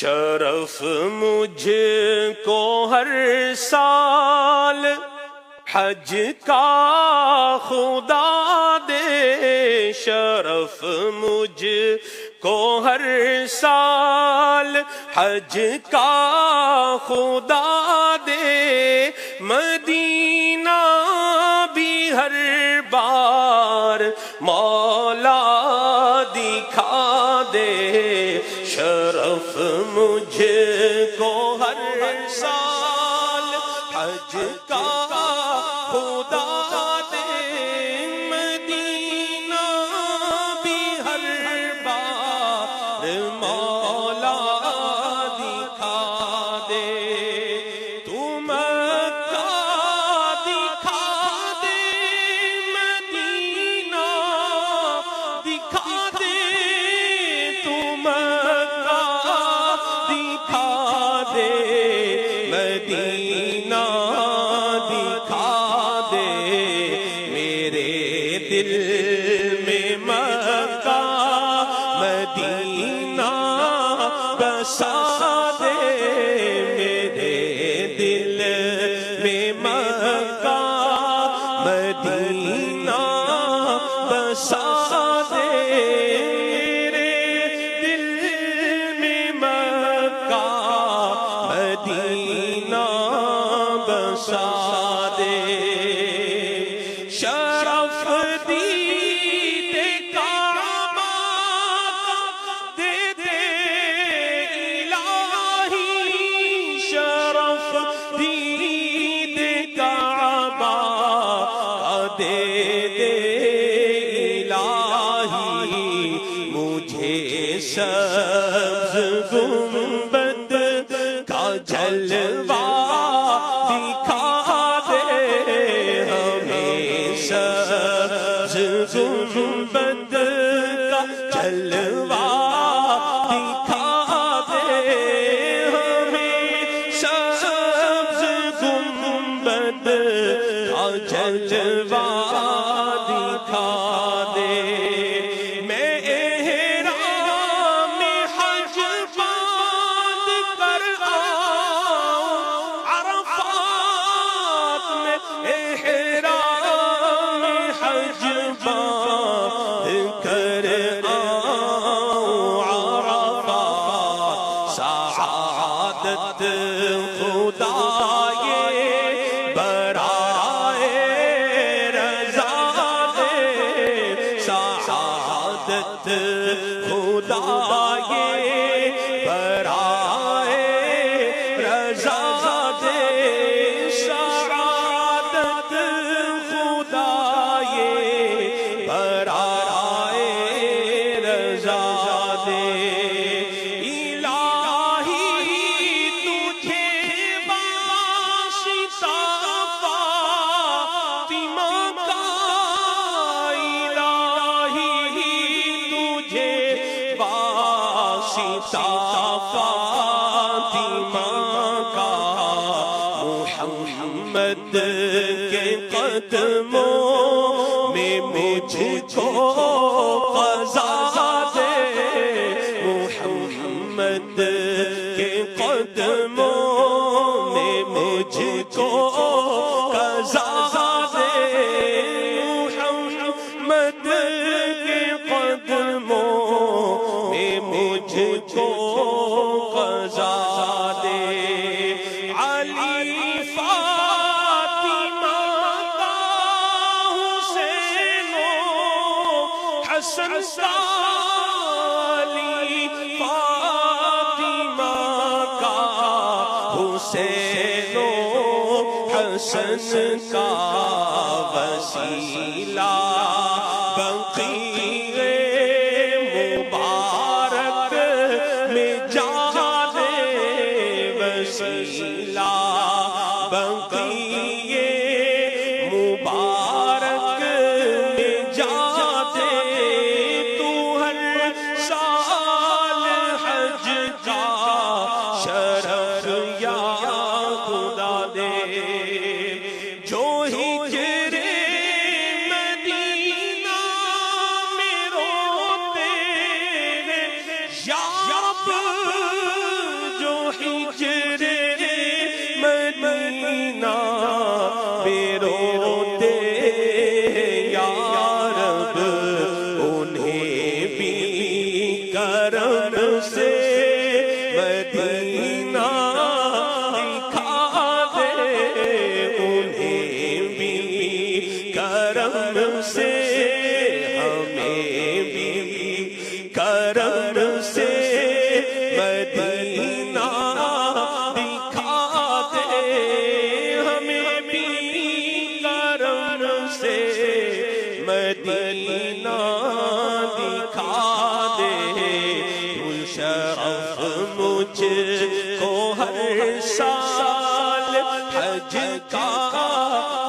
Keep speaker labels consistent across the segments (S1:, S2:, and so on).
S1: شرف مجھ کو ہر سال حج کا خدا دے، شرف مجھ کو ہر سال حج کا خدا دے، مدینہ بھی ہر بار مولا دکھا دے، شرف مجھ کو ہر سال حج کا خدا دے، مدینہ بھی ہر بار مولا دکھا دے، تو مکہ دکھا دے، مدینہ دکھا دے، تو مکہ دکھا دے، مدینہ دکھا دے، میرے دل میں مکہ مدینہ بسا دے، میرے دل میں مکہ مدینہ بسا دے، میرے دل میں مکہ مدینہ بسا دے، شرف دید کعبہ دے دے الہی، شرف دید کعبہ دے دے الہی، مجھے سبز گنبد کا جلوہ دکھا دے، ہمیں سبز گنبد کا جلوہ دکھا دے، ہمیں سبز گنبد کا جلوہ دکھا دے، میں احرام حج باندھ کر آؤں، عرفات میں احرام حج باندھ کر آؤں، عرفات سعادت خدا یہ برائے رضا دے، سعادت خدا یہ برائے رضا دے، سعادت خدا یہ برائے رضا دے، الہی تجھے واسطہ فاطمہ کا، الہی تجھے واسطہ فاطمہ کا، محمد کے قدموں میں مجھ کو قضا دے، محمد کے قدموں میں مجھ کو قضا دے، محمد کے قدموں میں مجھ کو قضا دے، علی فاطمہ کا حسین و حسن کا، علی فاطمہ کا حسین و حسن کا وسیلہ بقیع مبارک میں جا دے، وسیلہ بقیع مبارک میں جا دے، تو ہر سال حج کا شرف یا خدا دے، جو ہجر مدینہ میں روتے ہیں یا مدینہ دکھا دے انہیں بھی کرم سے ہمیں بھی کرم سے مدینہ دکھا دے ہمیں بھی کرم سے مدینہ دکھا دے شرف مجھ کو ہر سال حج کا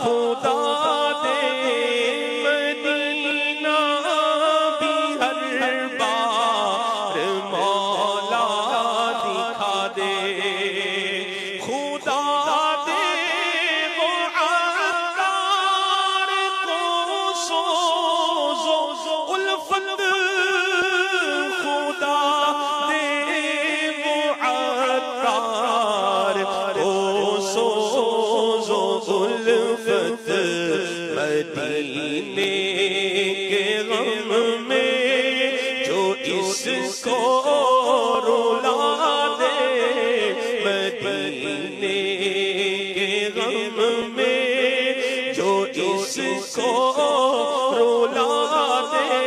S1: خدا دے مدینہ بھی ہر بار مولا دکھا دے خدا دے وہ عطار کو سوز و الفت خدا دے وہ عطار کو سوز و الفت مدینے کے غم میں جو اس کو رلا دے مدینے کے غم میں جو اس کو رلا دے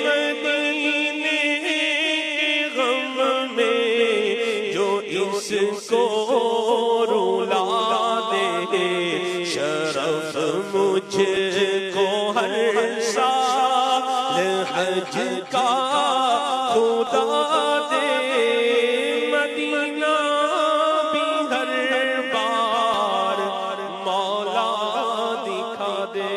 S1: مدینے کے غم میں جو اس کو رلا دے شرف مجھ کو ہر سال حج کا خدا دے مدینہ بھی ہر بار مولا دکھا دے